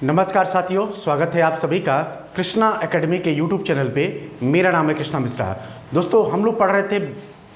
नमस्कार साथियों, स्वागत है आप सभी का कृष्णा एकेडमी के यूट्यूब चैनल पे। मेरा नाम है कृष्णा मिश्रा। दोस्तों, हम लोग पढ़ रहे थे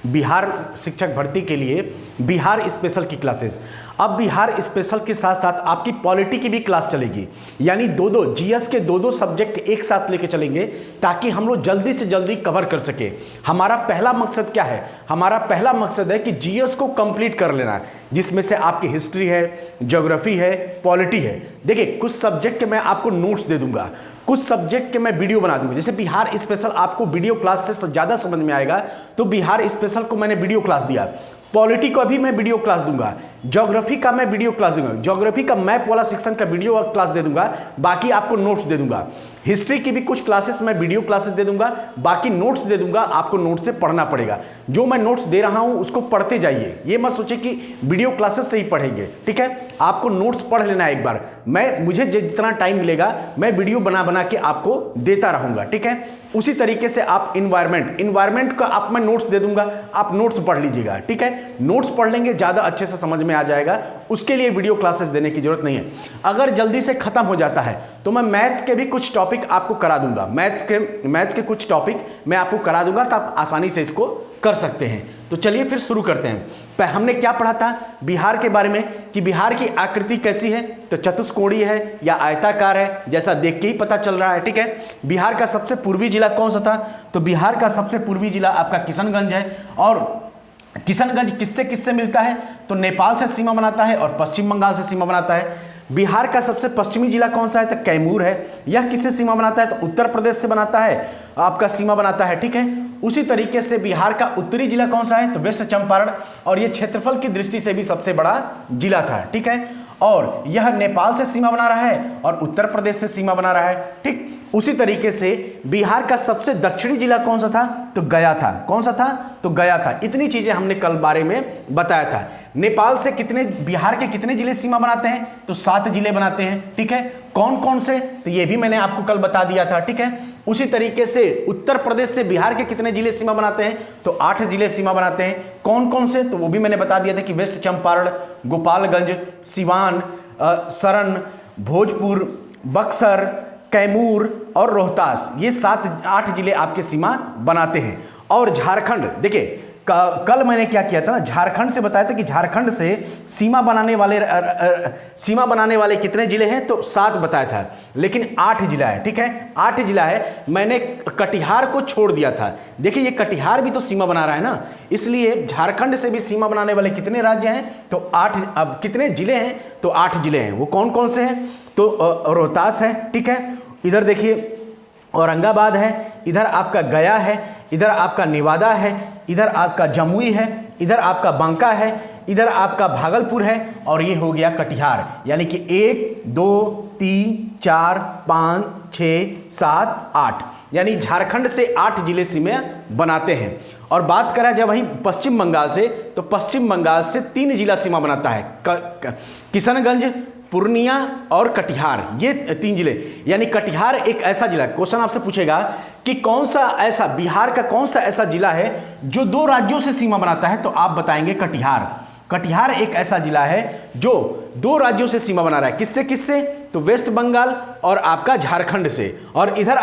बिहार शिक्षक भर्ती के लिए बिहार स्पेशल की क्लासेस। अब बिहार स्पेशल के साथ साथ आपकी पॉलिटी की भी क्लास चलेगी, यानी दो जीएस के दो सब्जेक्ट एक साथ लेके चलेंगे ताकि हम लोग जल्दी से जल्दी कवर कर सके। हमारा पहला मकसद क्या है? हमारा पहला मकसद है कि जीएस को कंप्लीट कर लेना, जिसमें से आपकी हिस्ट्री है, ज्योग्राफी है, पॉलिटी है। देखिए, कुछ सब्जेक्ट के मैं आपको नोट्स दे दूंगा, कुछ सब्जेक्ट के मैं वीडियो बना दूंगा। जैसे बिहार स्पेशल आपको वीडियो क्लास से ज़्यादा समझ में आएगा, तो बिहार स्पेशल को मैंने वीडियो क्लास दिया। पॉलिटी को भी मैं वीडियो क्लास दूंगा, ज्योग्राफी का मैं वीडियो क्लास दूंगा, ज्योग्राफी का मैप वाला सेक्शन का वीडियो क्लास दे दूंगा, बाकी आपको नोट्स दे दूंगा। हिस्ट्री की भी कुछ क्लासेस मैं वीडियो क्लासेस दे दूंगा, बाकी नोट्स दे दूंगा। आपको नोट्स से पढ़ना पड़ेगा। जो मैं नोट्स दे रहा हूं उसको पढ़ते जाइए, ये मत सोचे कि वीडियो क्लासेस से ही पढ़ेंगे, ठीक है? आपको नोट्स पढ़ लेना है एक बार। मुझे जितना टाइम मिलेगा मैं वीडियो बना बना के आपको देता रहूंगा, ठीक है? उसी तरीके से आप इन्वायरमेंट का आप मैं नोट्स दे दूंगा, आप नोट्स पढ़ लीजिएगा, ठीक है? नोट्स पढ़ लेंगे, ज़्यादा अच्छे से समझ में आ जाएगा। उसके लिए वीडियो क्लासेस देने की जरूरत नहीं है। अगर जल्दी से खत्म हो जाता है तो मैं मैथ्स के भी कुछ टॉपिक आपको करा दूंगा। मैथ्स के कुछ टॉपिक मैं आपको करा दूंगा, तो आप आसानी से इसको कर सकते हैं। तो चलिए फिर शुरू करते हैं। हमने क्या पढ़ा था बिहार के बारे में कि बिहार की आकृति कैसी है? तो चतुष्कोणीय है या आयताकार है, जैसा देख के ही पता चल रहा है, ठीक है? बिहार का सबसे पूर्वी जिला कौन सा था? तो बिहार का सबसे पूर्वी जिला आपका किशनगंज है। और किशनगंज किससे किससे मिलता है? तो नेपाल से सीमा बनाता है और पश्चिम बंगाल से सीमा बनाता है। बिहार का सबसे पश्चिमी जिला कौन सा है? तो कैमूर है। यह किससे सीमा बनाता है? तो उत्तर प्रदेश से बनाता है, आपका सीमा बनाता है, ठीक है? उसी तरीके से बिहार का उत्तरी जिला कौन सा है? तो वेस्ट चंपारण, और यह क्षेत्रफल की दृष्टि से भी सबसे बड़ा जिला था, ठीक है? और यह नेपाल से सीमा बना रहा है और उत्तर प्रदेश से सीमा बना रहा है, ठीक? उसी तरीके से बिहार का सबसे दक्षिणी जिला कौन सा था? तो गया था। कौन सा था? तो गया था। इतनी चीजें हमने कल बारे में बताया था। नेपाल से बिहार के कितने जिले सीमा बनाते हैं? तो 7 जिले बनाते हैं, ठीक है? कौन कौन से? तो ये भी मैंने आपको कल बता दिया था, ठीक है? उसी तरीके से उत्तर प्रदेश से बिहार के कितने जिले सीमा बनाते हैं? तो 8 जिले सीमा बनाते हैं। कौन कौन से? तो वो भी मैंने बता दिया था कि वेस्ट चंपारण, गोपालगंज, सिवान, सरन, भोजपुर, बक्सर, कैमूर और रोहतास, ये 7-8 जिले आपके सीमा बनाते हैं। और झारखंड, देखिए कल मैंने क्या किया था ना, झारखंड से बताया था कि झारखंड से सीमा बनाने वाले कितने जिले हैं? तो 7 बताया था, लेकिन 8 जिला है, ठीक है? 8 जिला है। मैंने कटिहार को छोड़ दिया था। देखिए, ये कटिहार भी तो सीमा बना रहा है ना, इसलिए झारखंड से भी सीमा बनाने वाले कितने राज्य हैं? तो 8। अब कितने जिले हैं? तो 8 जिले हैं। वो कौन कौन से हैं? तो रोहतास है, ठीक है? इधर देखिए औरंगाबाद है, इधर आपका गया है, इधर आपका नेवादा है, इधर आपका जमुई है, इधर आपका बांका है, इधर आपका भागलपुर है, और ये हो गया कटिहार। यानी कि 1 2 3 4 5 6 7 8, यानी झारखंड से 8 जिले सीमा बनाते हैं। और बात करें जब वहीं पश्चिम बंगाल से, तो पश्चिम बंगाल से 3 जिला सीमा बनाता है, किशनगंज, पूर्णिया और कटिहार, ये 3 जिले। यानी कटिहार एक ऐसा जिला, क्वेश्चन आपसे पूछेगा कि कौन सा ऐसा बिहार का कौन सा ऐसा जिला है जो 2 राज्यों से सीमा बनाता है? तो आप बताएंगे कटिहार। कटिहार एक ऐसा जिला है जो 2 राज्यों से सीमा बना रहा है। किससे किससे? तो वेस्ट बंगाल और आपका झारखंड से। और इधर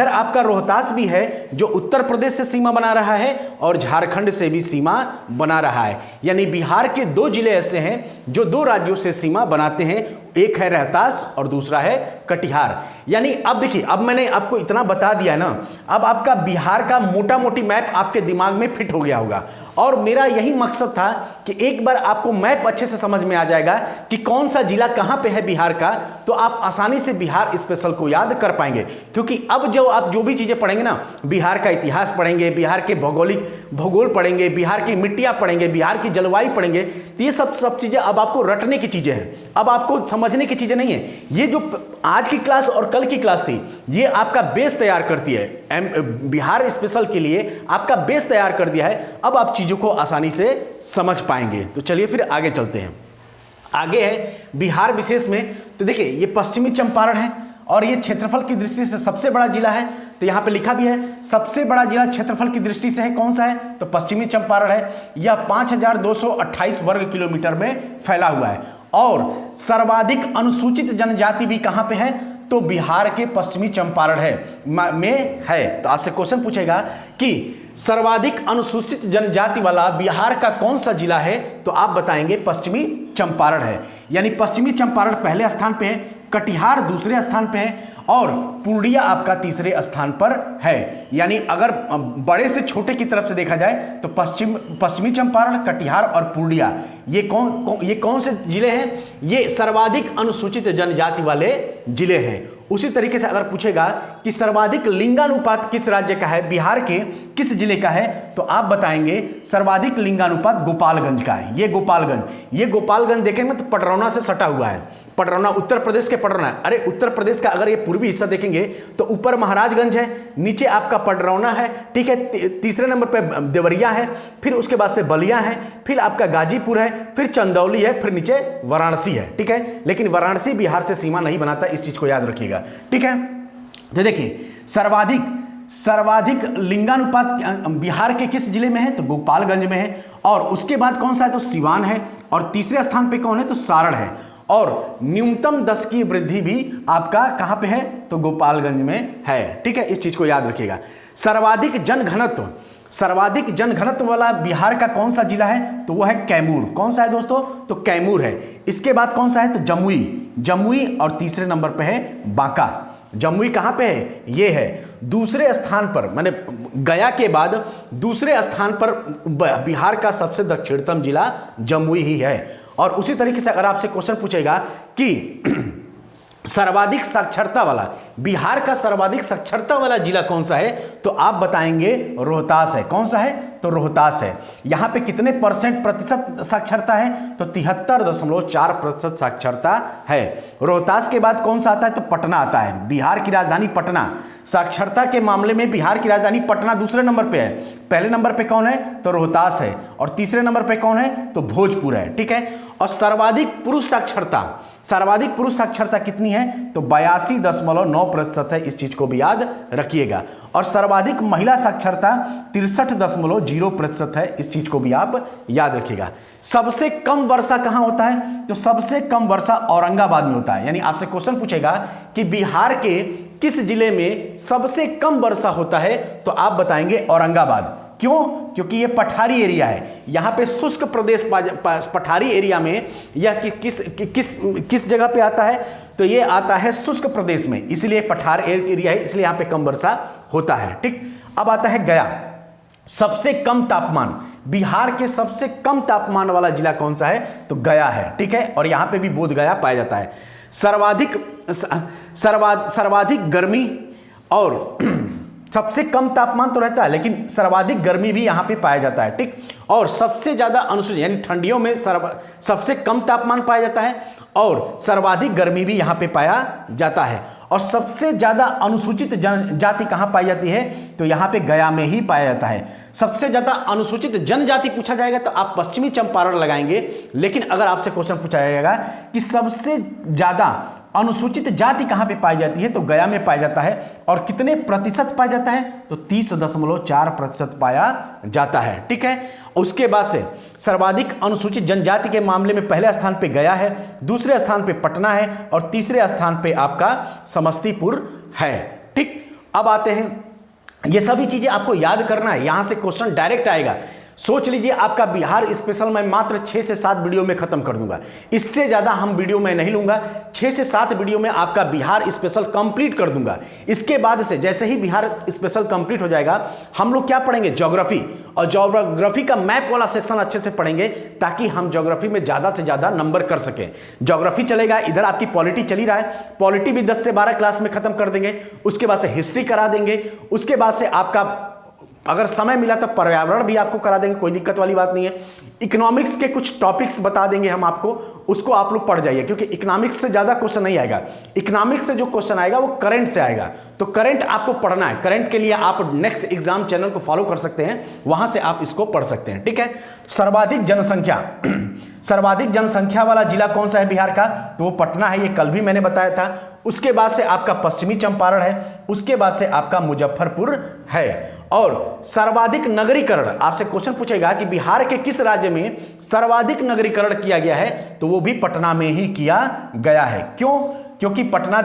आपका रोहतास भी है जो उत्तर प्रदेश से सीमा बना रहा है और झारखंड से भी सीमा बना रहा है। यानी बिहार के 2 जिले ऐसे हैं जो 2 राज्यों से सीमा बनाते हैं, एक है रोहतास और दूसरा है कटिहार। यानी अब देखिए, अब मैंने आपको इतना बता दिया ना, अब आपका बिहार का मोटा मोटी मैप आपके दिमाग में फिट हो गया होगा। और मेरा यही मकसद था कि एक बार आपको मैप अच्छे से समझ में आ जाएगा कि कौन सा जिला कहां पे है बिहार का, तो आप आसानी से बिहार स्पेशल को याद कर पाएंगे। क्योंकि अब आप जो भी चीजें पढ़ेंगे ना, बिहार का इतिहास पढ़ेंगे, बिहार के भूगोल पढ़ेंगे, बिहार की मिट्टियां पढ़ेंगे, बिहार की जलवायु पढ़ेंगे, तो ये सब चीजें अब आपको रटने की चीजें हैं, अब आपको समझने की चीजें नहीं है। ये जो आज की क्लास और कल की क्लास थी, ये आपका बेस तैयार करती है। बिहार स्पेशल के लिए आपका बेस तैयार कर दिया है। अब आप चीजों को आसानी से समझ पाएंगे। तो चलिए फिर आगे चलते हैं। आगे है बिहार विशेष में। तो देखिए, ये पश्चिमी चंपारण है और ये क्षेत्रफल की दृष्टि से सबसे बड़ा जिला है। तो यहाँ पे लिखा भी है सबसे बड़ा जिला क्षेत्रफल की दृष्टि से है, कौन सा है? तो पश्चिमी चंपारण है। यह 5228 वर्ग किलोमीटर में फैला हुआ है और सर्वाधिक अनुसूचित जनजाति भी कहां पे है? तो बिहार के पश्चिमी चंपारण में है। तो आपसे क्वेश्चन पूछेगा कि सर्वाधिक अनुसूचित जनजाति वाला बिहार का कौन सा जिला है? तो आप बताएंगे पश्चिमी चंपारण है। यानी पश्चिमी चंपारण पहले स्थान पे है, कटिहार दूसरे स्थान पे है और पूर्णिया आपका तीसरे स्थान पर है। यानी अगर बड़े से छोटे की तरफ से देखा जाए तो पश्चिमी चंपारण, कटिहार और पूर्णिया ये कौन से जिले हैं? ये सर्वाधिक अनुसूचित जनजाति वाले जिले हैं। उसी तरीके से अगर पूछेगा कि सर्वाधिक लिंगानुपात किस राज्य का है, बिहार के किस जिले का है? तो आप बताएंगे सर्वाधिक लिंगानुपात गोपालगंज का है। ये गोपालगंज देखेंगे तो पडरौना से सटा हुआ है। पडरौना उत्तर प्रदेश के पडरौना, अरे उत्तर प्रदेश का अगर ये पूर्वी हिस्सा देखेंगे तो ऊपर महाराजगंज है, नीचे आपका पडरौना है, ठीक है, तीसरे नंबर पे देवरिया है, फिर उसके बाद से बलिया है, फिर आपका गाजीपुर है, फिर चंदौली है, फिर नीचे वाराणसी है, ठीक है। लेकिन वाराणसी बिहार से सीमा नहीं बनाता, इस चीज को याद रखिएगा, ठीक है। तो देखिए सर्वाधिक लिंगानुपात बिहार के किस जिले में है? तो गोपालगंज में है। और उसके बाद कौन सा है? तो सिवान है। और तीसरे स्थान पे कौन है? तो सारण है। और न्यूनतम 10 की वृद्धि भी आपका कहां पे है? तो गोपालगंज में है, ठीक है। इस चीज को याद रखिएगा। सर्वाधिक जनघनत्व वाला बिहार का कौन सा जिला है? तो वह है कैमूर। कौन सा है दोस्तों? तो कैमूर है। इसके बाद कौन सा है? तो जमुई और तीसरे नंबर पे है बांका। जमुई कहां पे है? ये है दूसरे स्थान पर, माने गया के बाद दूसरे स्थान पर बिहार का सबसे दक्षिणतम जिला जमुई ही है। और उसी तरीके से अगर आपसे क्वेश्चन पूछेगा कि सर्वाधिक साक्षरता वाला, बिहार का सर्वाधिक साक्षरता वाला जिला कौन सा है? तो आप बताएंगे रोहतास है। कौन सा है? तो रोहतास है। यहां पे कितने प्रतिशत साक्षरता है? तो 73.4% साक्षरता है। रोहतास के बाद कौन सा आता है? तो पटना आता है। बिहार की राजधानी पटना, साक्षरता के मामले में बिहार की राजधानी पटना दूसरे नंबर पे है। पहले नंबर पे कौन है? तो रोहतास है। और तीसरे नंबर पे कौन है? तो भोजपुर है, ठीक है। और सर्वाधिक पुरुष साक्षरता कितनी है? तो 82.9% है। इस चीज को भी याद रखिएगा। और सर्वाधिक महिला साक्षरता 63.0% है। इस चीज को भी आप याद रखिएगा। सबसे कम वर्षा कहां होता है? तो सबसे कम वर्षा औरंगाबाद में होता है। यानी आपसे क्वेश्चन पूछेगा कि बिहार के किस जिले में सबसे कम वर्षा होता है? तो आप बताएंगे औरंगाबाद। क्यों? क्योंकि ये पठारी एरिया है। यहां पे शुष्क प्रदेश पठारी एरिया में यह किस जगह पे आता है? तो ये आता है शुष्क प्रदेश में, इसलिए पठार एरिया है, इसलिए यहां पे कम वर्षा होता है, ठीक। अब आता है गया। सबसे कम तापमान, बिहार के सबसे कम तापमान वाला जिला कौन सा है? तो गया है, ठीक है। और यहां पे भी बोध गया पाया जाता है। सर्वाधिक गर्मी और सबसे कम तापमान तो रहता है, लेकिन सर्वाधिक गर्मी भी यहां पे पाया जाता है, ठीक। और सबसे ज्यादा अनुसूचित, यानी ठंडियों में सबसे कम तापमान पाया जाता है और सर्वाधिक गर्मी भी यहां पे पाया जाता है। और सबसे ज्यादा अनुसूचित जनजाति कहां पाई जाती है? तो यहां पे गया में ही पाया जाता है। सबसे ज्यादा अनुसूचित जनजाति पूछा जाएगा तो आप पश्चिमी चंपारण लगाएंगे। लेकिन अगर आपसे क्वेश्चन पूछा जाएगा कि सबसे ज्यादा अनुसूचित जाति कहां पे पाई जाती है? तो गया में पाया जाता है। और कितने प्रतिशत पाया जाता है? तो 30.4% पाया जाता है, ठीक है। उसके बाद से सर्वाधिक अनुसूचित जनजाति के मामले में पहले स्थान पे गया है, दूसरे स्थान पे पटना है और तीसरे स्थान पे आपका समस्तीपुर है, ठीक। अब आते हैं, ये सभी चीजें आपको याद करना है, यहां से क्वेश्चन डायरेक्ट आएगा। सोच लीजिए आपका बिहार स्पेशल मैं मात्र 6 से 7 वीडियो में खत्म कर दूंगा, इससे ज्यादा हम वीडियो में नहीं लूंगा। 6 से 7 वीडियो में आपका बिहार स्पेशल कंप्लीट कर दूंगा। इसके बाद से जैसे ही बिहार स्पेशल कंप्लीट हो जाएगा, हम लोग क्या पढ़ेंगे? ज्योग्राफी। और ज्योग्राफी का मैप वाला सेक्शन अच्छे से पढ़ेंगे ताकि हम ज्योग्राफी में ज्यादा से ज्यादा नंबर कर सकें। ज्योग्राफी चलेगा, इधर आपकी पॉलिटी चली रहा है, पॉलिटी भी 10 से 12 क्लास में खत्म कर देंगे। उसके बाद से हिस्ट्री करा देंगे। उसके बाद से आपका अगर समय मिला तो पर्यावरण भी आपको करा देंगे, कोई दिक्कत वाली बात नहीं है। इकोनॉमिक्स के कुछ टॉपिक्स बता देंगे हम आपको, उसको आप लोग पढ़ जाइए, क्योंकि इकोनॉमिक्स से ज्यादा क्वेश्चन नहीं आएगा। इकोनॉमिक्स से जो क्वेश्चन आएगा वो करंट से आएगा, तो करंट आपको पढ़ना है। करंट के लिए आप नेक्स्ट एग्जाम चैनल को फॉलो कर सकते हैं, वहां से आप इसको पढ़ सकते हैं, ठीक है। सर्वाधिक जनसंख्या वाला जिला कौन सा है बिहार का? तो वो पटना है, ये कल भी मैंने बताया था। उसके बाद से आपका पश्चिमी चंपारण है, उसके बाद से आपका मुजफ्फरपुर है। और सर्वाधिक नगरीकरण, आपसे क्वेश्चन पूछेगा कि बिहार के किस राज्य में सर्वाधिक नगरीकरण किया गया है, तो वो भी पटना में ही किया गया है। क्यों? क्योंकि पटना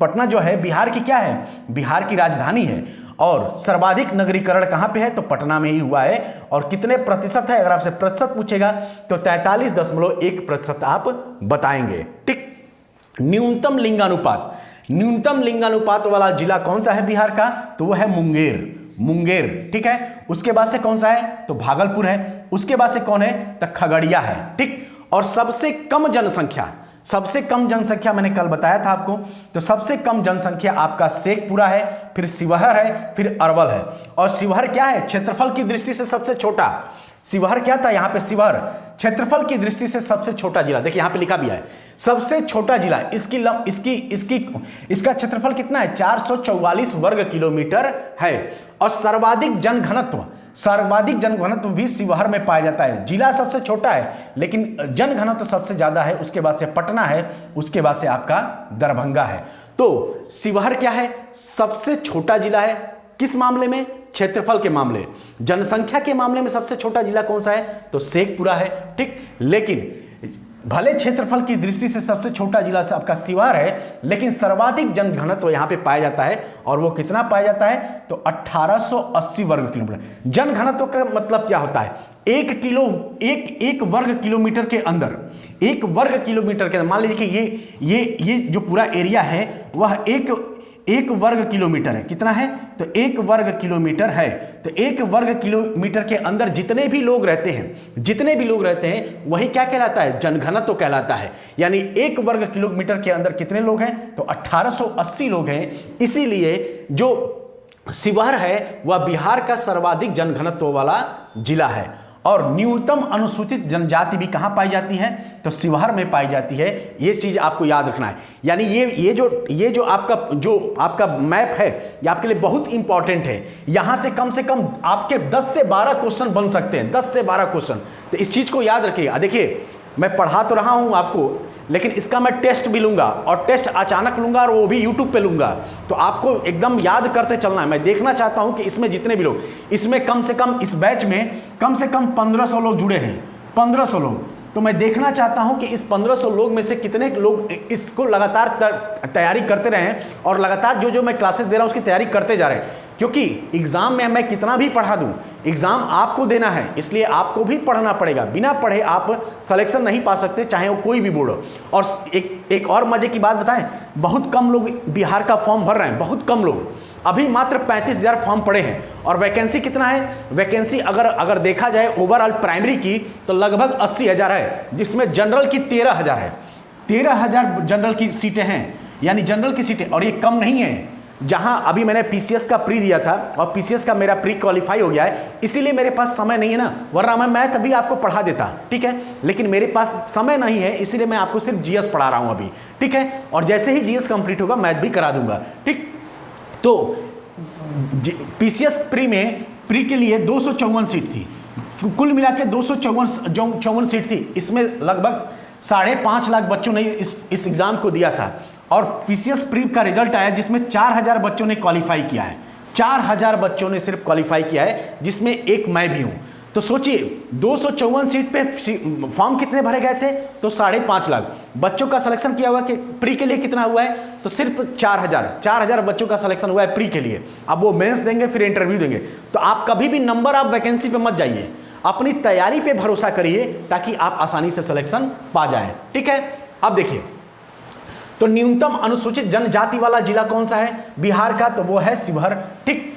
पटना जो है बिहार की क्या है, बिहार की राजधानी है। और सर्वाधिक नगरीकरण कहां पे है, तो पटना में ही हुआ है। और कितने प्रतिशत है, अगर आपसे प्रतिशत पूछेगा तो 43.1% आप बताएंगे। ठीक। न्यूनतम लिंगानुपात, न्यूनतम लिंगानुपात वाला जिला कौन सा है बिहार का, तो वो है मुंगेर। ठीक है। उसके बाद से कौन सा है, तो भागलपुर है। उसके बाद से कौन है, तो खगड़िया है। ठीक। और सबसे कम जनसंख्या मैंने कल बताया था आपको, तो सबसे कम जनसंख्या आपका शेखपुरा है, फिर शिवहर है, फिर अरवल है। और शिवहर क्या है, क्षेत्रफल की दृष्टि से सबसे छोटा। शिवहर क्या था, यहां पे शिवहर क्षेत्रफल की दृष्टि से सबसे छोटा जिला। देखिए यहां पे लिखा भी है सबसे छोटा जिला। इसका क्षेत्रफल कितना है, 444 वर्ग किलोमीटर है। और सर्वाधिक जनघनत्व भी शिवहर में पाया जाता है। जिला सबसे छोटा है लेकिन जनघनत्व सबसे ज्यादा है। उसके बाद से पटना है, उसके बाद से आपका दरभंगा है। तो शिवहर क्या है, सबसे छोटा जिला है। किस मामले में, क्षेत्रफल के मामले। जनसंख्या के मामले में सबसे छोटा जिला कौन सा है, तो शेखपुरा है। ठीक। लेकिन भले क्षेत्रफल की दृष्टि से सबसे छोटा जिला से आपका शिवहर है, लेकिन सर्वाधिक जनघनत्व यहां पे पाया जाता है। और वो कितना पाया जाता है, तो 1880 वर्ग किलोमीटर। जनघनत्व का मतलब क्या होता है, एक वर्ग किलोमीटर के अंदर, एक वर्ग किलोमीटर के अंदर, मान लीजिए कि ये जो पूरा एरिया है वह एक वर्ग किलोमीटर है। कितना है, तो 1 वर्ग किलोमीटर है। तो 1 वर्ग किलोमीटर के अंदर जितने भी लोग रहते हैं वही क्या कहलाता है, जनघनत्व कहलाता है। यानी 1 वर्ग किलोमीटर के अंदर कितने लोग हैं, तो 1880 लोग हैं। इसीलिए जो शिवहर है वह बिहार का सर्वाधिक जनघनत्व वाला जिला है। और न्यूनतम अनुसूचित जनजाति भी कहां पाई जाती है, तो शिवहर में पाई जाती है। ये चीज आपको याद रखना है। यानी ये जो आपका मैप है ये आपके लिए बहुत इंपॉर्टेंट है। यहां से कम आपके 10 से 12 क्वेश्चन बन सकते हैं, 10 से 12 क्वेश्चन। तो इस चीज को याद रखिएगा। देखिए मैं पढ़ा तो रहा हूं आपको, लेकिन इसका मैं टेस्ट भी लूंगा, और टेस्ट अचानक लूंगा और वो भी यूट्यूब पे लूंगा। तो आपको एकदम याद करते चलना है। मैं देखना चाहता हूं कि इसमें जितने भी लोग, इसमें कम से कम इस बैच में कम से कम 1500 लोग जुड़े हैं, 1500 लोग। तो मैं देखना चाहता हूं कि इस 1500 लोग में से कितने लोग इसको लगातार तैयारी करते रहे और लगातार जो मैं क्लासेस दे रहा हूं उसकी तैयारी करते जा रहे हैं। क्योंकि एग्जाम में मैं कितना भी पढ़ा दूं, एग्जाम आपको देना है, इसलिए आपको भी पढ़ना पड़ेगा। बिना पढ़े आप सिलेक्शन नहीं पा सकते, चाहे वो कोई भी बोर्ड हो। और एक और मजे की बात बताएं, बहुत कम लोग बिहार का फॉर्म भर रहे हैं, बहुत कम लोग। अभी मात्र 35,000 फॉर्म पड़े हैं। और वैकेंसी कितना है, वैकेंसी अगर देखा जाए ओवरऑल प्राइमरी की तो लगभग 80,000 है, जिसमें जनरल की 13,000 है। 13,000 जनरल की सीटें हैं, यानी जनरल की सीटें। और ये कम नहीं है। जहां अभी मैंने पीसीएस का प्री दिया था और पीसीएस का मेरा प्री क्वालिफाई हो गया है, इसीलिए मेरे पास समय नहीं है ना, वरना मैं मैथ अभी आपको पढ़ा देता। ठीक है। लेकिन मेरे पास समय नहीं है, इसीलिए मैं आपको सिर्फ जीएस पढ़ा रहा हूं अभी। ठीक है। और जैसे ही जीएस कंप्लीट होगा मैथ भी करा दूंगा। ठीक। तो पीसीएस प्री के लिए 254 सीट थी, कुल मिला के 254 सीट थी। इसमें लगभग 5.5 लाख बच्चों ने इस एग्जाम को दिया था। और पीसीएस प्री का रिजल्ट आया जिसमें 4000 बच्चों ने क्वालिफाई किया है। 4000 बच्चों ने सिर्फ क्वालिफाई किया है, जिसमें एक मैं भी हूं। तो सोचिए 254 सीट पे फॉर्म कितने भरे गए थे, तो 5.5 लाख बच्चों का सिलेक्शन किया हुआ कि प्री के लिए कितना हुआ है, तो सिर्फ 4000 बच्चों का सिलेक्शन हुआ है प्री के लिए। अब वो मेंस देंगे, फिर इंटरव्यू देंगे। तो आप कभी भी नंबर आप वैकेंसी पे मत जाइए, अपनी तैयारी पे भरोसा करिए ताकि आप आसानी से सिलेक्शन पा जाए। ठीक है। अब देखिए, तो न्यूनतम अनुसूचित जनजाति वाला जिला कौन सा है बिहार का, तो वो है शिवहर। ठीक।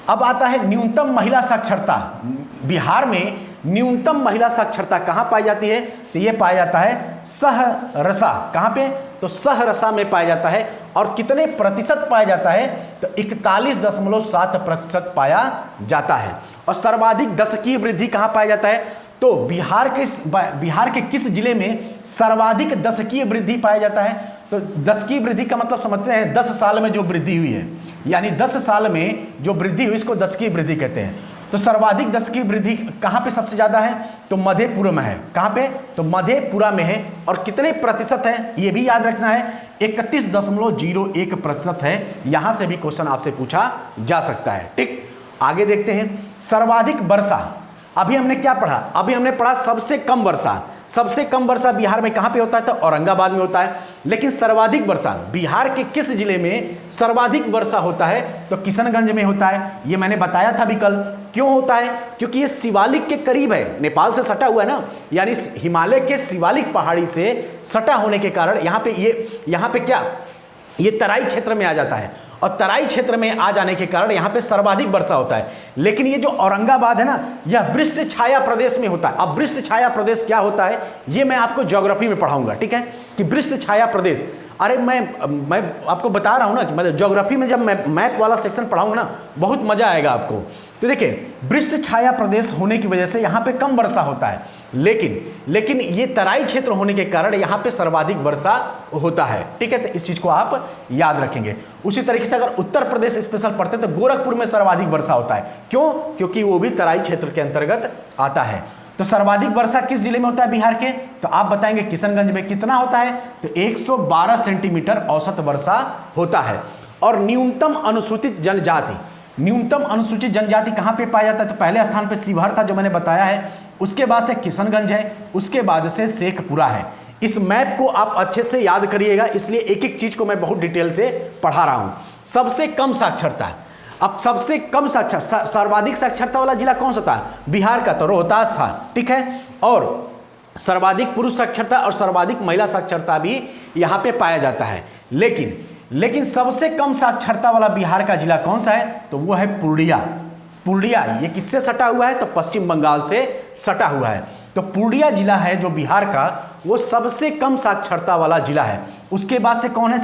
अब आता है न्यूनतम महिला साक्षरता। बिहार में न्यूनतम महिला साक्षरता कहां पाई जाती है, तो ये पाया जाता है सहरसा। कहां पे, तो सहरसा में पाया जाता है। और कितने प्रतिशत पाया जाता है, तो 41.7% पाया जाता है। और सर्वाधिक दशकीय वृद्धि कहां पाया जाता है, तो बिहार के किस जिले में सर्वाधिक दशकीय वृद्धि पाया जाता है, तो दशकीय वृद्धि का मतलब समझते हैं 10 साल में जो वृद्धि हुई है, यानी 10 साल में जो वृद्धि हुई इसको दशकीय वृद्धि कहते हैं। तो सर्वाधिक दशकीय वृद्धि कहां पे सबसे ज्यादा है? तो मधेपुरा में है। कहां पे? तो मधेपुरा में है। और कितने प्रतिशत है ये भी याद रखना है, 31.01% है। यहां से भी क्वेश्चन आपसे पूछा जा सकता है। ठीक, आगे देखते हैं। सर्वाधिक वर्षा, अभी हमने क्या पढ़ा? अभी हमने पढ़ा सबसे कम वर्षा। सबसे कम वर्षा बिहार में कहां पे होता है? तो औरंगाबाद में होता है। लेकिन सर्वाधिक वर्षा बिहार के किस जिले में सर्वाधिक वर्षा होता है? तो किशनगंज में होता है। ये मैंने बताया था भी कल। क्यों होता है? क्योंकि ये शिवालिक के करीब है, नेपाल से सटा हुआ है ना, यानी हिमालय के शिवालिक पहाड़ी से सटा होने के कारण यहाँ पे क्या, ये तराई क्षेत्र में आ जाता है। और तराई क्षेत्र में आ जाने के कारण यहां पे सर्वाधिक वर्षा होता है। लेकिन ये जो औरंगाबाद है ना, यह वृष्ट छाया प्रदेश में होता है। अब वृष्ट छाया प्रदेश क्या होता है ये मैं आपको ज्योग्राफी में पढ़ाऊंगा। ठीक है, कि वृष्ट छाया प्रदेश, अरे मैं आपको बता रहा हूं ना कि मतलब ज्योग्राफी में जब मैं मैप वाला सेक्शन पढ़ाऊंगा ना, बहुत मजा आएगा आपको। तो देखिए, वृष्ट छाया प्रदेश होने की वजह से यहाँ पे कम वर्षा होता है, लेकिन ये तराई क्षेत्र होने के कारण यहाँ पे सर्वाधिक वर्षा होता है। ठीक है, तो इस चीज को आप याद रखेंगे। उसी तरीके से अगर उत्तर प्रदेश स्पेशल पढ़ते हैं तो गोरखपुर में सर्वाधिक वर्षा होता है। क्यों? क्योंकि वो भी तराई क्षेत्र के अंतर्गत आता है। तो सर्वाधिक वर्षा किस जिले में होता है बिहार के? तो आप बताएंगे किशनगंज में। कितना होता है? तो 112 सेंटीमीटर औसत वर्षा होता है। और न्यूनतम अनुसूचित जनजाति कहां पे पाया जाता है? तो पहले स्थान पे शिवहर था जो मैंने बताया है, उसके बाद से किशनगंज है, उसके बाद से शेखपुरा है। इस मैप को आप अच्छे से याद करिएगा, इसलिए एक एक चीज को मैं बहुत डिटेल से पढ़ा रहा हूं। सबसे कम साक्षरता, अब सबसे कम सर्वाधिक साक्षरता वाला जिला कौन सा था बिहार का? तो रोहतास था। ठीक है, और सर्वाधिक पुरुष साक्षरता और सर्वाधिक महिला साक्षरता भी यहां पे पाया जाता है। लेकिन सबसे कम साक्षरता वाला बिहार का जिला कौन सा है? तो वो है पूर्णिया। ये किससे सटा हुआ है? तो पश्चिम बंगाल से सटा हुआ है। तो पूर्णिया जिला है जो बिहार का, वो सबसे कम साक्षरता वाला जिला है। उसके बाद से कौन है?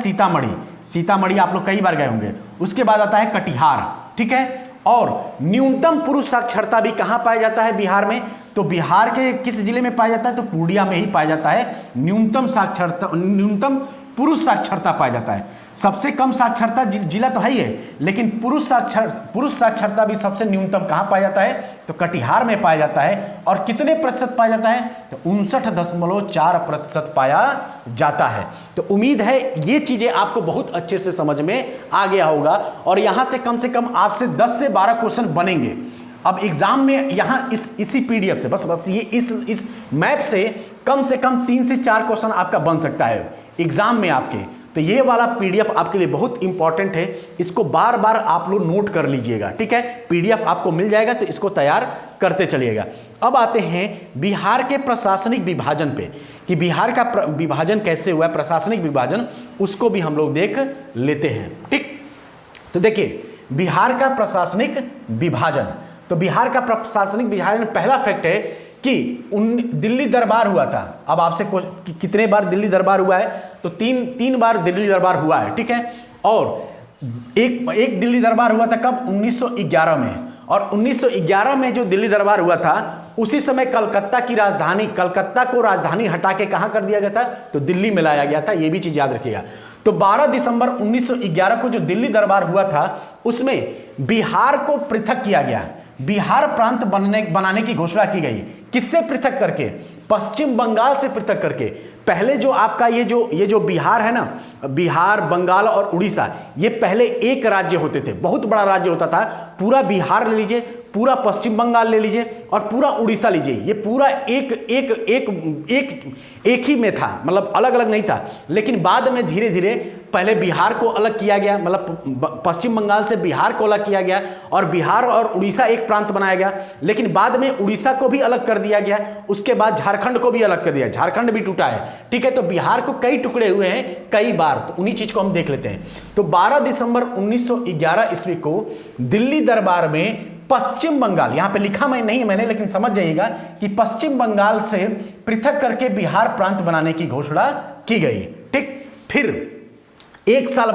सीतामढ़ी आप लोग कई बार गए होंगे। उसके बाद आता है कटिहार। ठीक है, और न्यूनतम पुरुष साक्षरता भी कहां पाया जाता है बिहार में? तो बिहार के किस जिले में पाया जाता है? तो पूर्णिया में ही पाया जाता है। न्यूनतम पुरुष साक्षरता पाया जाता है। सबसे कम साक्षरता जिला तो है ही है, लेकिन पुरुष साक्षरता भी सबसे न्यूनतम कहां पाया जाता है? तो कटिहार में पाया जाता है। और कितने प्रतिशत पाया जाता है? तो 59.4% पाया जाता है। तो उम्मीद है ये चीजें आपको बहुत अच्छे से समझ में आ गया होगा। और यहां से कम आपसे 10 से 12 क्वेश्चन बनेंगे। अब एग्जाम में यहां इसी पीडीएफ से बस ये इस मैप से कम 3 से 4 क्वेश्चन आपका बन सकता है एग्जाम में आपके। तो ये वाला पीडीएफ आपके लिए बहुत इंपॉर्टेंट है, इसको बार बार आप लोग नोट कर लीजिएगा। ठीक है, पीडीएफ आपको मिल जाएगा तो इसको तैयार करते चलिएगा। अब आते हैं बिहार के प्रशासनिक विभाजन पे, कि बिहार का विभाजन कैसे हुआ है, प्रशासनिक विभाजन, उसको भी हम लोग देख लेते हैं। ठीक, तो देखिए बिहार का प्रशासनिक विभाजन, तो बिहार का प्रशासनिक विभाजन, पहला फैक्ट है कि दिल्ली दरबार हुआ था। अब आपसे कितने बार दिल्ली दरबार हुआ है? तो तीन बार दिल्ली दरबार हुआ है। ठीक है, और एक दिल्ली दरबार हुआ था कब? 1911 में। और 1911 में जो दिल्ली दरबार हुआ था, उसी समय कलकत्ता को राजधानी हटा के कहां कर दिया गया था? तो दिल्ली में लाया गया था। यह भी चीज याद रखिएगा। तो 12 दिसंबर 1911 को जो दिल्ली दरबार हुआ था, उसमें बिहार को पृथक किया गया, बिहार प्रांत बनाने की घोषणा की गई। किससे पृथक करके? पश्चिम बंगाल से पृथक करके। पहले जो आपका ये जो बिहार है ना, बिहार, बंगाल और उड़ीसा, ये पहले एक राज्य होते थे, बहुत बड़ा राज्य होता था। पूरा बिहार ले लीजिए, पूरा पश्चिम बंगाल ले लीजिए और पूरा उड़ीसा लीजिए, ये पूरा एक ही में था, मतलब अलग अलग नहीं था। लेकिन बाद में धीरे धीरे पहले बिहार को अलग किया गया, मतलब पश्चिम बंगाल से बिहार को अलग किया गया और बिहार और उड़ीसा एक प्रांत बनाया गया। लेकिन बाद में उड़ीसा को भी अलग कर दिया गया, उसके बाद झारखंड को भी अलग कर दिया, झारखंड भी टूटा है। ठीक है, तो बिहार को कई टुकड़े हुए हैं कई बार, तो उन्हीं चीज को हम देख लेते हैं। तो 12 दिसंबर 1911 ईस्वी को दिल्ली दरबार में पश्चिम बंगाल, यहां पे लिखा मैंने, लेकिन समझ जाइएगा कि पश्चिम बंगाल से पृथक करके बिहार प्रांत बनाने की घोषणा की गई। ठीक, फिर एक साल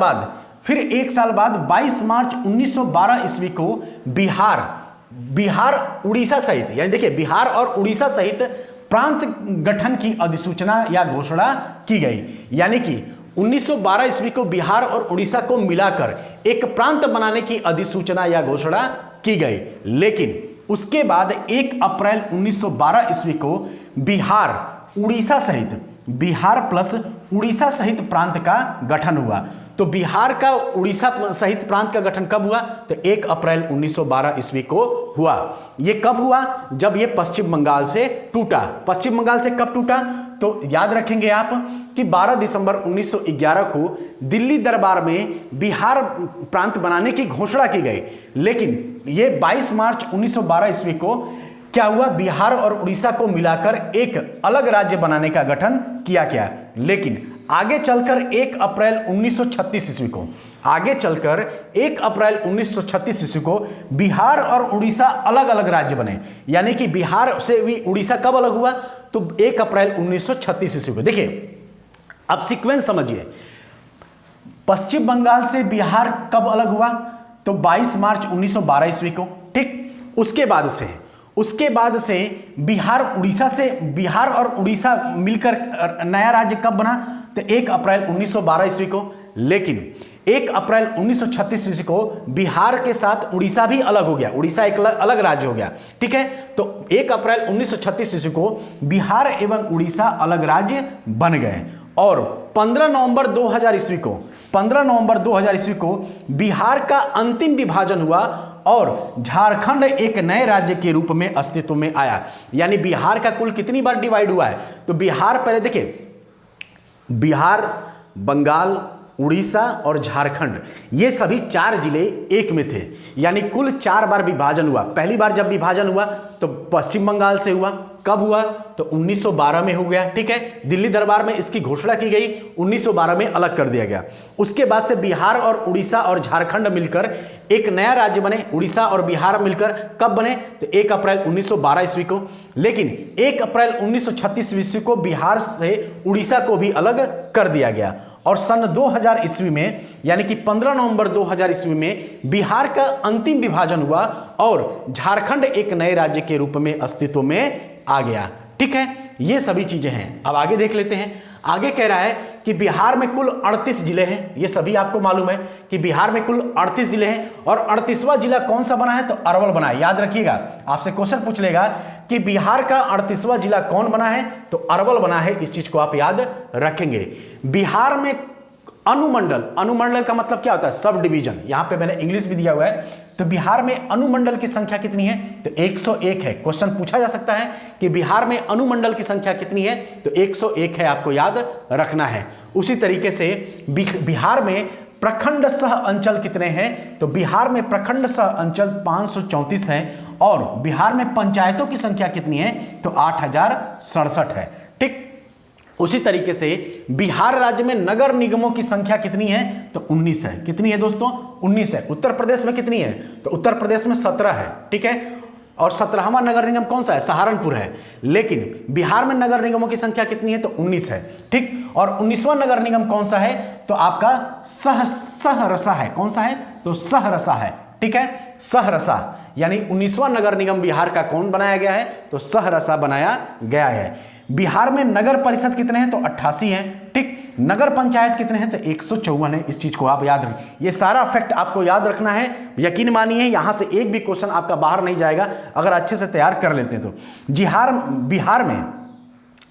बाद 22 मार्च 1912 ईस्वी को बिहार उड़ीसा सहित, यानी देखिए बिहार और उड़ीसा सहित प्रांत गठन की अधिसूचना या घोषणा की गई। यानी कि 1912 ईस्वी को बिहार और उड़ीसा को मिलाकर एक प्रांत बनाने की अधिसूचना या घोषणा की गई। उसके बाद 1 अप्रैल 1912 ईस्वी को बिहार उड़ीसा सहित, बिहार प्लस उड़ीसा सहित प्रांत का गठन हुआ। तो बिहार का उड़ीसा सहित प्रांत का गठन कब हुआ? तो 1 अप्रैल 1912 ईस्वी को हुआ। ये कब हुआ? जब ये पश्चिम बंगाल से टूटा। पश्चिम बंगाल से कब टूटा? तो याद रखेंगे आप कि 12 दिसंबर 1911 को दिल्ली दरबार में बिहार प्रांत बनाने की घोषणा की गई, लेकिन ये 22 मार्च 1912 ईस्वी को क्या हुआ? बिहार और उड़ीसा को मिलाकर एक अलग राज्य बनाने का गठन किया गया। लेकिन आगे चलकर 1 अप्रैल 1936 ईस्वी को, आगे चलकर 1 अप्रैल 1936 ईस्वी को बिहार और उड़ीसा अलग अलग राज्य बने। यानी कि बिहार से भी उड़ीसा कब अलग हुआ? तो 1 अप्रैल 1936 ईस्वी को। देखिए अब सीक्वेंस समझिए, पश्चिम बंगाल से बिहार कब अलग हुआ? तो 22 मार्च 1912 ईस्वी को। ठीक, उसके बाद से बिहार उड़ीसा से, बिहार और उड़ीसा मिलकर नया राज्य कब बना? तो 1 अप्रैल 1912 ईस्वी को। लेकिन 1 अप्रैल 1936 ईस्वी को बिहार के साथ उड़ीसा भी अलग हो गया, उड़ीसा एक अलग राज्य हो गया। ठीक है, तो 1 अप्रैल 1936 ईस्वी को बिहार एवं उड़ीसा अलग राज्य बन गए। और 15 नवंबर 2000 ईस्वी को, 15 नवंबर 2000 ईस्वी को बिहार का अंतिम विभाजन हुआ और झारखंड एक नए राज्य के रूप में अस्तित्व में आया। यानी बिहार का कुल कितनी बार डिवाइड हुआ है? तो बिहार, पहले देखिए, बिहार, बंगाल, उड़ीसा और झारखंड, ये सभी 4 जिले एक में थे। यानी कुल 4 बार विभाजन हुआ। पहली बार जब विभाजन हुआ तो पश्चिम बंगाल से हुआ। कब हुआ? तो 1912 में हो गया। ठीक है, दिल्ली दरबार में इसकी घोषणा की गई, 1912 में अलग कर दिया गया। उसके बाद से बिहार और उड़ीसा और झारखंड मिलकर एक नया राज्य बने। उड़ीसा और बिहार मिलकर कब बने? तो 1 अप्रैल 1912 ईस्वी को। लेकिन 1 अप्रैल 1936 ईस्वी को बिहार से उड़ीसा को भी अलग कर दिया गया। और सन 2000 ईस्वी में, यानी कि 15 नवंबर 2000 ईस्वी में बिहार का अंतिम विभाजन हुआ और झारखंड एक नए राज्य के रूप में अस्तित्व में आ गया। ठीक है, ये सभी चीजें हैं। अब आगे देख लेते हैं। आगे कह रहा है कि बिहार में कुल 38 जिले हैं। ये सभी आपको मालूम है कि बिहार में कुल 38 जिले हैं। और 38वां जिला कौन सा बना है? तो अरवल बना है। याद रखिएगा, आपसे क्वेश्चन पूछ लेगा कि बिहार का 38वां जिला कौन बना है? तो अरवल बना है। इस चीज को आप याद रखेंगे। बिहार में अनुमंडल, अनुमंडल का मतलब क्या होता है? Sub division. यहां पे मैंने इंग्लिश भी दिया हुआ है। तो बिहार में अनुमंडल की संख्या कितनी है? तो 101 है। क्वेश्चन पूछा जा सकता है कि बिहार में अनुमंडल की संख्या कितनी है? तो 101 है, आपको याद रखना है। उसी तरीके से बिहार में प्रखंड सह अंचल कितने हैं? तो बिहार में प्रखंड सह अंचल 534 हैं। और बिहार में पंचायतों की संख्या कितनी है? तो 8067 है। ठीक, उसी तरीके से बिहार राज्य में नगर निगमों की संख्या कितनी है? तो 19 है। कितनी है दोस्तों? 19 है। उत्तर प्रदेश में कितनी है? तो उत्तर प्रदेश में 17 है। ठीक है, और 17वां नगर निगम कौन सा है? सहारनपुर है। लेकिन बिहार में नगर निगमों की संख्या कितनी है? तो 19 है। ठीक, और 19वां नगर निगम कौन सा है? तो आपका सहरसा है। कौन सा है? तो सहरसा है। ठीक है, सहरसा, यानी 19वां नगर निगम बिहार का कौन बनाया गया है? तो सहरसा बनाया गया है। बिहार में नगर परिषद कितने हैं? तो 88 हैं। ठीक, नगर पंचायत कितने हैं? तो 154 है। इस चीज को आप याद रखें। ये सारा फैक्ट आपको याद रखना है। यकीन मानिए यहां से एक भी क्वेश्चन आपका बाहर नहीं जाएगा अगर अच्छे से तैयार कर लेते हैं तो।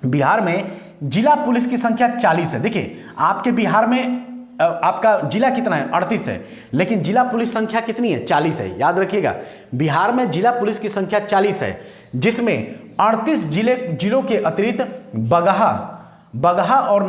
बिहार में जिला पुलिस की संख्या 40 है। देखिए आपके बिहार में आपका जिला कितना है? 38 है। लेकिन जिला पुलिस संख्या कितनी है? 40 है। याद रखिएगा, बिहार में जिला पुलिस की संख्या 40 है, जिसमें 38 जिलों के अतिरिक्त बगहा और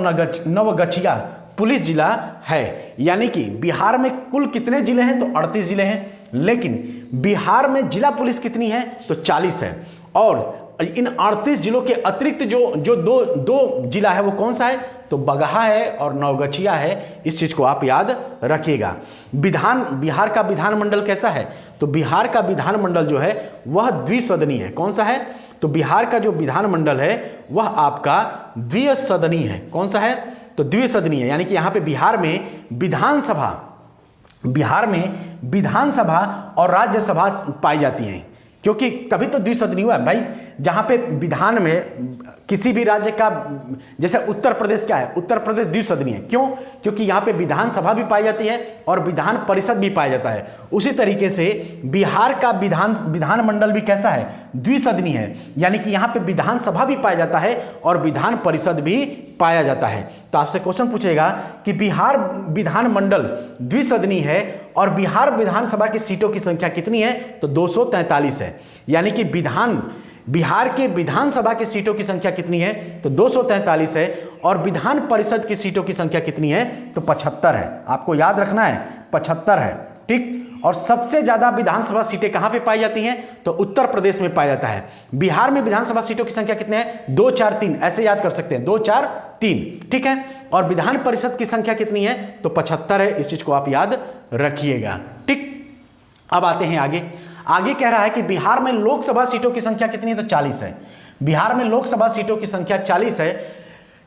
नवगछिया पुलिस जिला है। यानी कि बिहार में कुल कितने जिले हैं? तो 38 जिले हैं। लेकिन बिहार में जिला पुलिस कितनी है? तो 40 है। और इन 38 जिलों के अतिरिक्त जो दो जिला है वो कौन सा है? तो बगहा है और नवगछिया है। इस चीज को आप याद रखिएगा। बिहार का विधानमंडल कैसा है? तो बिहार का विधानमंडल जो है वह द्विसदनीय है। कौन सा है? तो बिहार का जो विधानमंडल है वह आपका द्विसदनीय है। कौन सा है? तो द्विसदनीय, यानी कि यहां पे बिहार में विधानसभा और राज्यसभा पाई जाती हैं। क्योंकि तभी तो द्विसदनी हुआ भाई। जहां पे विधान में किसी भी राज्य का, जैसे उत्तर प्रदेश क्या है, उत्तर प्रदेश द्विसदनी है। क्यों? क्योंकि यहाँ पे विधानसभा भी पाई जाती है और विधान परिषद भी पाया जाता है। उसी तरीके से बिहार का विधानमंडल भी कैसा है, द्विसदनी है, यानी कि यहाँ पे विधानसभा भी पाया जाता है और विधान परिषद भी पाया जाता है। तो आपसे क्वेश्चन पूछेगा कि बिहार विधानमंडल द्विसदनी है और बिहार विधानसभा की सीटों की संख्या कितनी है, तो 243 है। यानी कि बिहार के विधानसभा की सीटों की संख्या कितनी है, तो 243 है और विधान परिषद की सीटों की संख्या कितनी है, तो 75 है। आपको याद रखना है 75 है, ठीक। और सबसे ज्यादा विधानसभा सीटें कहां पे पाई जाती हैं, तो उत्तर प्रदेश में पाया जाता है। बिहार में विधानसभा सीटों की संख्या कितने हैं, 2 4 3, ऐसे याद कर सकते हैं, 2 4 3, ठीक है। और विधान परिषद की संख्या कितनी है, तो 75 है। इस चीज को आप याद रखिएगा, ठीक। अब आते हैं आगे कह रहा है कि बिहार में लोकसभा सीटों की संख्या कितनी है, तो 40 है। बिहार में लोकसभा सीटों की संख्या 40 है,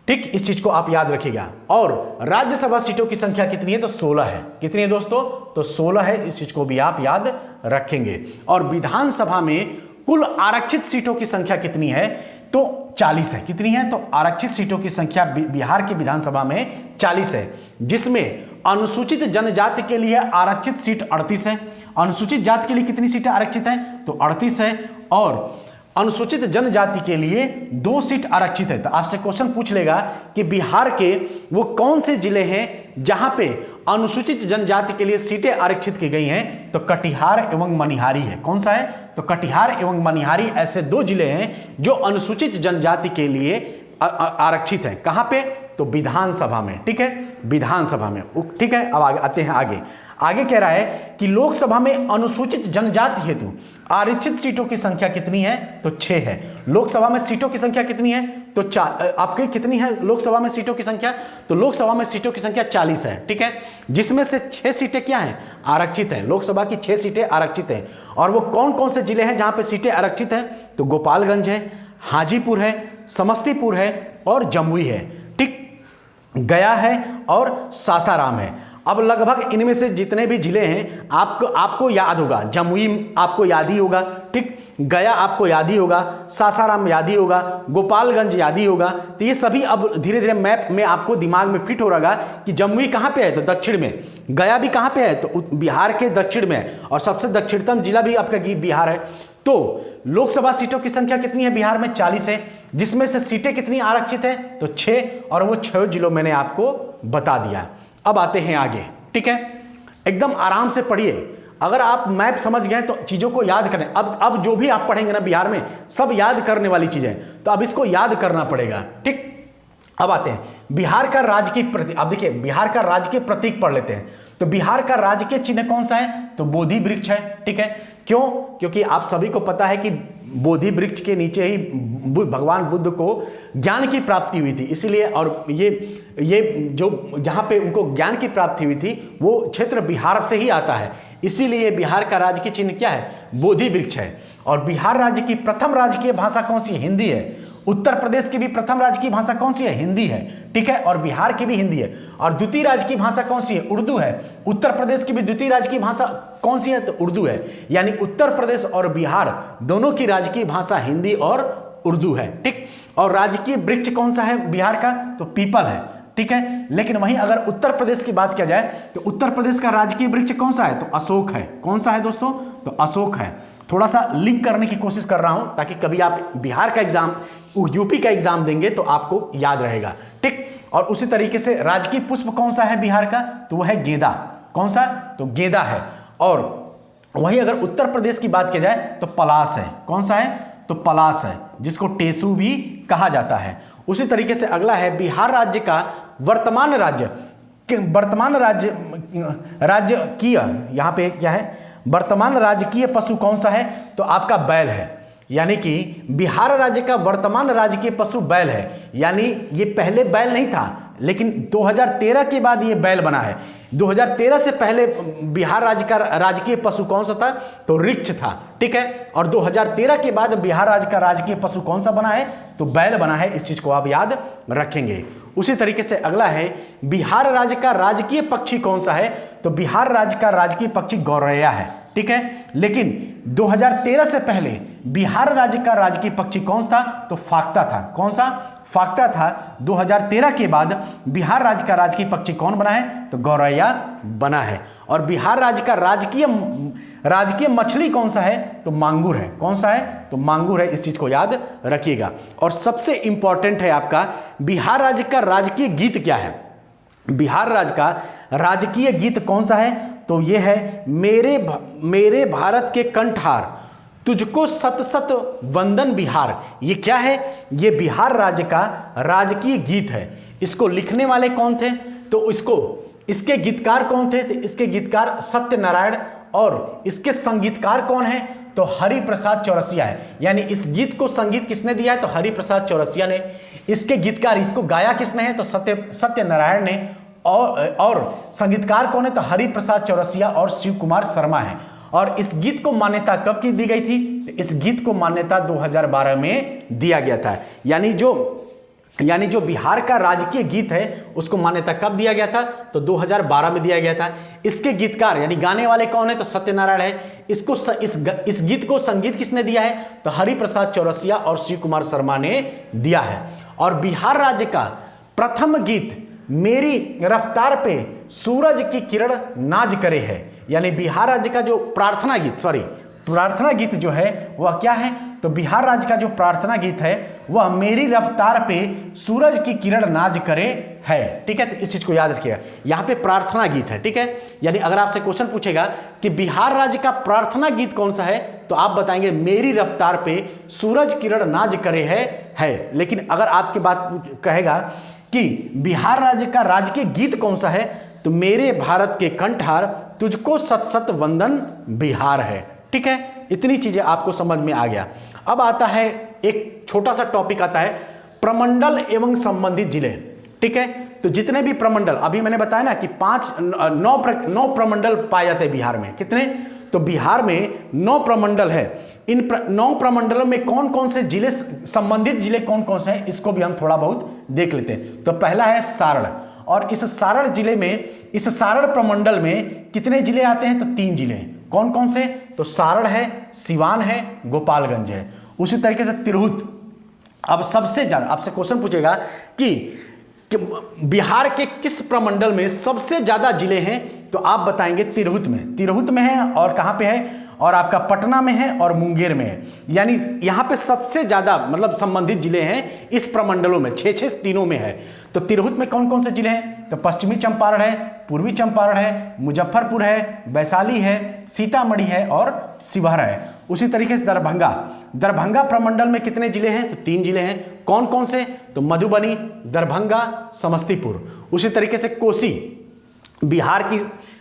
ठीक। इस चीज को आप याद रखिएगा। और राज्यसभा सीटों की संख्या कितनी है, तो 16 है। कितनी है दोस्तों, तो 16 है। इस चीज को भी आप याद रखेंगे। और विधानसभा में कुल आरक्षित सीटों की संख्या कितनी है, तो 40 है। कितनी है, तो आरक्षित सीटों की संख्या बिहार की विधानसभा में 40 है, जिसमें अनुसूचित जनजाति के लिए आरक्षित सीट 38 है। अनुसूचित जाति के लिए कितनी सीटें आरक्षित हैं, तो 38 है। और अनुसूचित जनजाति के लिए 2 सीट आरक्षित है। तो आपसे क्वेश्चन पूछ लेगा कि बिहार के वो कौन से जिले हैं जहां पे अनुसूचित जनजाति के लिए सीटें आरक्षित की गई हैं, तो कटिहार एवं मनिहारी है। कौन सा है, तो कटिहार एवं मनिहारी ऐसे 2 जिले हैं जो अनुसूचित जनजाति के लिए आरक्षित हैं। कहां पे, तो विधानसभा में, ठीक है, विधानसभा में, ठीक है। अब आते हैं आगे कह रहा है कि लोकसभा में अनुसूचित जनजाति हेतु आरक्षित सीटों की संख्या कितनी है, तो 6 है। लोकसभा में सीटों की संख्या कितनी है, तो आपके कितनी है लोकसभा में सीटों की संख्या, तो लोकसभा में सीटों की संख्या 40 है, ठीक है। जिसमें से 6 सीटें क्या हैं, आरक्षित हैं। लोकसभा की 6 सीटें आरक्षित हैं। और वो कौन कौन से जिले हैं जहां पे सीटें आरक्षित हैं, तो गोपालगंज है, हाजीपुर है, समस्तीपुर है और जमुई है, ठीक। गया है और सासाराम है। अब लगभग इनमें से जितने भी जिले हैं आपको याद होगा। जमुई आपको याद ही होगा, ठीक। गया आपको याद ही होगा, सासाराम याद ही होगा, गोपालगंज याद ही होगा। तो ये सभी अब धीरे धीरे मैप में आपको दिमाग में फिट हो रहा कि जमुई कहाँ पे है, तो दक्षिण में। गया भी कहाँ पे है, तो बिहार के दक्षिण में है। और सबसे दक्षिणतम जिला भी आपका बिहार है। तो लोकसभा सीटों की संख्या कितनी है बिहार में, 40 है। जिसमें से सीटें कितनी आरक्षित है, तो 6। और वो 6 जिलों मैंने आपको बता दिया। अब आते हैं आगे, ठीक है। एकदम आराम से पढ़िए। अगर आप मैप समझ गए तो चीजों को याद करें। अब जो भी आप पढ़ेंगे ना बिहार में, सब याद करने वाली चीजें, तो अब इसको याद करना पड़ेगा, ठीक। अब आते हैं बिहार का राजकीय प्रतीक। अब देखिए बिहार का राजकीय प्रतीक पढ़ लेते हैं। तो बिहार का राजकीय चिन्ह कौन सा है, तो बोधि वृक्ष है, ठीक है। क्यों? क्योंकि आप सभी को पता है कि बोधि वृक्ष के नीचे ही भगवान बुद्ध को ज्ञान की प्राप्ति हुई थी, इसीलिए। और ये जो जहाँ पे उनको ज्ञान की प्राप्ति हुई थी वो क्षेत्र बिहार से ही आता है, इसीलिए बिहार का राजकीय चिन्ह क्या है, बोधि वृक्ष है। और बिहार राज्य की प्रथम राजकीय भाषा कौन सी है, हिंदी है। उत्तर प्रदेश की भी प्रथम राजकीय भाषा कौन सी है, हिंदी है, ठीक है। और बिहार की भी हिंदी है। और द्वितीय राजकीय भाषा कौन सी है, उर्दू है। उत्तर प्रदेश की भी द्वितीय राजकीय भाषा कौन सी है, तो उर्दू है। यानी उत्तर प्रदेश और बिहार दोनों की राजकीय भाषा हिंदी और उर्दू है, ठीक। और राजकीय वृक्ष कौन सा है बिहार का, तो पीपल है, ठीक है। लेकिन वहीं अगर उत्तर प्रदेश की बात किया जाए तो उत्तर प्रदेश का राजकीय वृक्ष कौन सा है, तो अशोक है। कौन सा है दोस्तों, तो अशोक है। थोड़ा सा लिंक करने की कोशिश कर रहा हूं ताकि कभी आप बिहार का एग्जाम, यूपी का एग्जाम देंगे तो आपको याद रहेगा, ठीक। और उसी तरीके से राजकीय पुष्प कौन सा है बिहार का, तो वह है गेंदा। कौन सा, तो गेंदा है। और वहीं अगर उत्तर प्रदेश की बात की जाए तो पलाश है। कौन सा है, तो पलाश है, जिसको टेसू भी कहा जाता है। उसी तरीके से अगला है बिहार राज्य का वर्तमान राजकीय, यहां पे क्या है, वर्तमान राजकीय पशु कौन सा है, तो आपका बैल है। यानी कि बिहार राज्य का वर्तमान राजकीय पशु बैल है। यानी ये पहले बैल नहीं था, लेकिन 2013 के बाद ये बैल बना है। 2013 से पहले बिहार राज्य का राजकीय पशु कौन सा था, तो ऋक्ष था, ठीक है। और 2013 के बाद बिहार राज्य का राजकीय पशु कौन सा बना है, तो बैल बना है। इस चीज को आप याद रखेंगे। उसी तरीके से अगला है बिहार राज्य का राजकीय पक्षी कौन सा है, तो बिहार राज्य का राजकीय पक्षी गौरैया है। ठीक है। लेकिन 2013 से पहले बिहार राज्य का राजकीय पक्षी कौन था? तो फाख्ता था। कौन सा? फाख्ता था। 2013 के बाद बिहार राज्य का राजकीय पक्षी कौन बना है? तो गौरैया बना है। और बिहार राज्य का राजकीय मछली कौन सा है? तो मांगुर है। कौन सा है? तो मांगुर है। इस चीज को याद रखिएगा। और सबसे इंपॉर्टेंट है आपका, बिहार राज्य का राजकीय गीत क्या है? बिहार राज्य का राजकीय गीत कौन सा है? तो यह है मेरे भारत के कंठहार तुझको सत सत वंदन बिहार। ये क्या है? ये बिहार राज्य का राजकीय गीत है। इसको लिखने वाले कौन थे? तो इसके गीतकार कौन थे? तो इसके गीतकार सत्यनारायण। और इसके संगीतकार कौन है? तो हरिप्रसाद चौरसिया है। यानी इस गीत को संगीत किसने दिया है? तो हरिप्रसाद चौरसिया ने। इसके गीतकार, इसको गाया किसने है? तो सत्यनारायण ने। और संगीतकार कौन है? तो हरिप्रसाद चौरसिया और शिव कुमार शर्मा है। और इस गीत को मान्यता कब की दी गई थी? इस गीत को मान्यता 2012 में दिया गया था। यानी जो बिहार का राजकीय गीत है उसको मान्यता कब दिया गया था? तो 2012 में दिया गया था। इसके गीतकार यानी गाने वाले कौन है? तो सत्यनारायण है। इस गीत को संगीत किसने दिया है? तो हरिप्रसाद चौरसिया और शिव कुमार शर्मा ने दिया है। और बिहार राज्य का प्रथम गीत मेरी रफ्तार पे सूरज की किरण नाज करे है। यानी बिहार राज्य का जो प्रार्थना गीत जो है वह क्या है? तो बिहार राज्य का जो प्रार्थना गीत है वह मेरी रफ्तार पे सूरज की किरण नाज करे है। ठीक है, तो इस चीज को याद रखिएगा। यहाँ पे प्रार्थना गीत है। ठीक है, यानी अगर आपसे क्वेश्चन पूछेगा कि बिहार राज्य का प्रार्थना गीत कौन सा है, तो आप बताएंगे मेरी रफ्तार पे सूरज किरण नाज करे है। लेकिन अगर आपके बात कहेगा कि बिहार राज्य का राजकीय गीत कौन सा है, तो मेरे भारत के कंठहार तुझको सत सत वंदन बिहार है। ठीक है, इतनी चीजें आपको समझ में आ गया। अब आता है एक छोटा सा टॉपिक आता है प्रमंडल एवं संबंधित जिले। ठीक है, तो जितने भी प्रमंडल, अभी मैंने बताया ना कि 9 प्रमंडल पाए जाते हैं बिहार में। कितने? तो बिहार में 9 प्रमंडल है। इन 9 प्रमंडलों में कौन कौन से जिले, संबंधित जिले कौन कौन से हैं, इसको भी हम थोड़ा बहुत देख लेते हैं। तो पहला है सारण। और इस सारण जिले में, इस सारण प्रमंडल में कितने जिले आते हैं? तो 3 जिले। कौन कौन से? तो सारण है, सिवान है, गोपालगंज है। उसी तरीके से तिरहुत। अब सबसे ज्यादा आपसे क्वेश्चन पूछेगा कि बिहार के किस प्रमंडल में सबसे ज्यादा जिले हैं, तो आप बताएंगे तिरहुत में है। और कहां पे है? और आपका पटना में है और मुंगेर में है। यानी यहां पे सबसे ज्यादा मतलब संबंधित जिले हैं इस प्रमंडलों में, 6 तीनों में है। तो तिरहुत में कौन कौन से जिले हैं? तो पश्चिमी चंपारण है, पूर्वी चंपारण है, मुजफ्फरपुर है, वैशाली है, सीतामढ़ी है और शिवहर है। उसी तरीके से दरभंगा प्रमंडल में कितने जिले हैं? तो 3 जिले हैं। कौन कौन से? तो मधुबनी, दरभंगा, समस्तीपुर। उसी तरीके से कोसी,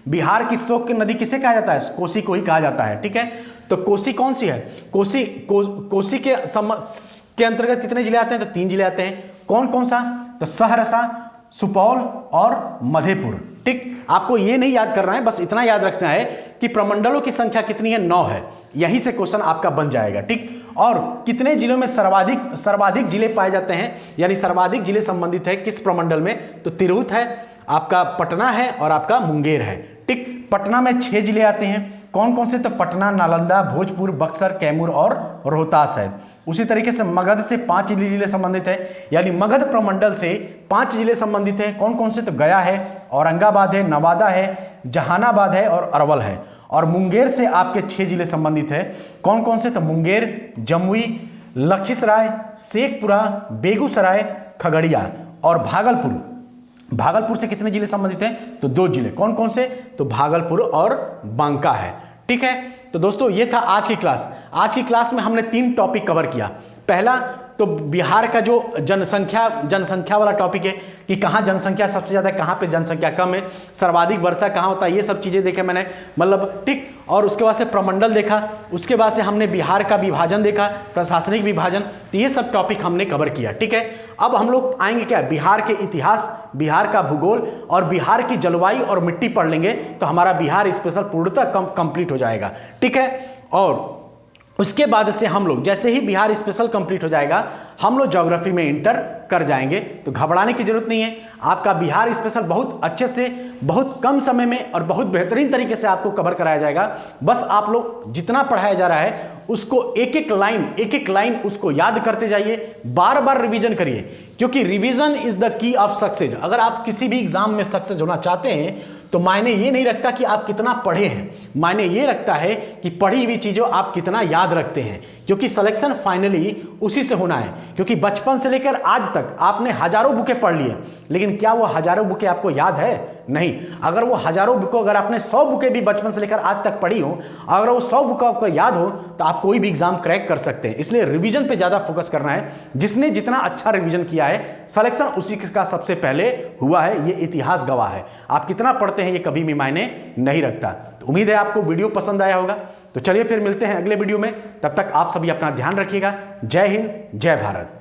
बिहार की शोक नदी किसे कहा जाता है? कोसी को ही कहा जाता है। ठीक है, तो कोसी कौन सी है? कोसी के अंतर्गत कितने जिले आते हैं? तो 3 जिले आते हैं। कौन कौन सा? तो सहरसा, सुपौल और मधेपुर। ठीक, आपको ये नहीं याद करना है, बस इतना याद रखना है कि प्रमंडलों की संख्या कितनी है? 9 है। यहीं से क्वेश्चन आपका बन जाएगा। ठीक, और कितने जिलों में सर्वाधिक जिले पाए जाते हैं, यानी सर्वाधिक जिले संबंधित है किस प्रमंडल में? तो तिरहुत है, आपका पटना है और आपका मुंगेर है। ठीक, पटना में 6 जिले आते हैं। कौन कौन से? तो पटना, नालंदा, भोजपुर, बक्सर, कैमूर और रोहतास है। उसी तरीके से मगध से 5 जिले संबंधित है, यानी मगध प्रमंडल से 5 जिले संबंधित हैं। कौन कौन से? तो गया है, औरंगाबाद है, नवादा है, जहानाबाद है और अरवल है। और मुंगेर से आपके 6 जिले संबंधित है। कौन कौन से? तो मुंगेर, जमुई, लखीसराय, शेखपुरा, बेगूसराय, खगड़िया और भागलपुर से कितने जिले संबंधित हैं? तो 2 जिले। कौन कौन से? तो भागलपुर और बांका है। ठीक है, तो दोस्तों ये था आज की क्लास। आज की क्लास में हमने 3 टॉपिक कवर किया। पहला तो बिहार का जो जनसंख्या वाला टॉपिक है कि कहाँ जनसंख्या सबसे ज़्यादा है, कहाँ पे जनसंख्या कम है, सर्वाधिक वर्षा कहाँ होता है, ये सब चीज़ें देखे मैंने, मतलब ठीक। और उसके बाद से प्रमंडल देखा, उसके बाद से हमने बिहार का विभाजन देखा, प्रशासनिक विभाजन, तो ये सब टॉपिक हमने कवर किया। ठीक है, अब हम लोग आएंगे क्या? बिहार के इतिहास, बिहार का भूगोल और बिहार की जलवायु और मिट्टी पढ़ लेंगे, तो हमारा बिहार स्पेशल पूर्णतः कंप्लीट हो जाएगा। ठीक है, और उसके बाद से हम लोग जैसे ही बिहार स्पेशल कंप्लीट हो जाएगा, हम लोग ज्योग्राफी में इंटर कर जाएंगे। तो घबराने की जरूरत नहीं है, आपका बिहार स्पेशल बहुत अच्छे से, बहुत कम समय में और बहुत बेहतरीन तरीके से आपको कवर कराया जाएगा। बस आप लोग जितना पढ़ाया जा रहा है उसको एक एक लाइन उसको याद करते जाइए, बार बार रिवीजन करिए, क्योंकि revision is the key of success. अगर आप किसी भी एग्जाम में सक्सेस होना चाहते हैं तो मायने ये नहीं रखता कि आप कितना पढ़े हैं, मायने ये रखता है कि पढ़ी हुई चीज़ों आप कितना याद रखते हैं, क्योंकि सिलेक्शन फाइनली उसी से होना है। क्योंकि बचपन से लेकर आज तक आपने हजारों बुकें पढ़ ली हैं, लेकिन क्या वो हजारों बुकें आपको याद है? नहीं। अगर वो हजारों बुकों, अगर आपने 100 बुकें भी बचपन से लेकर आज तक पढ़ी हो, अगर वो 100 बुक आपको याद हो तो आप कोई भी एग्जाम क्रैक कर सकते हैं। इसलिए रिवीजन पे ज़्यादा फोकस करना है। जिसने जितना अच्छा रिवीजन किया है, सिलेक्शन उसी का सबसे पहले हुआ है, ये इतिहास गवाह है। आप कितना पढ़ते हैं ये कभी भी मायने नहीं रखता। तो उम्मीद है आपको वीडियो पसंद आया होगा। तो चलिए फिर मिलते हैं अगले वीडियो में, तब तक आप सभी अपना ध्यान रखिएगा। जय हिंद, जय भारत।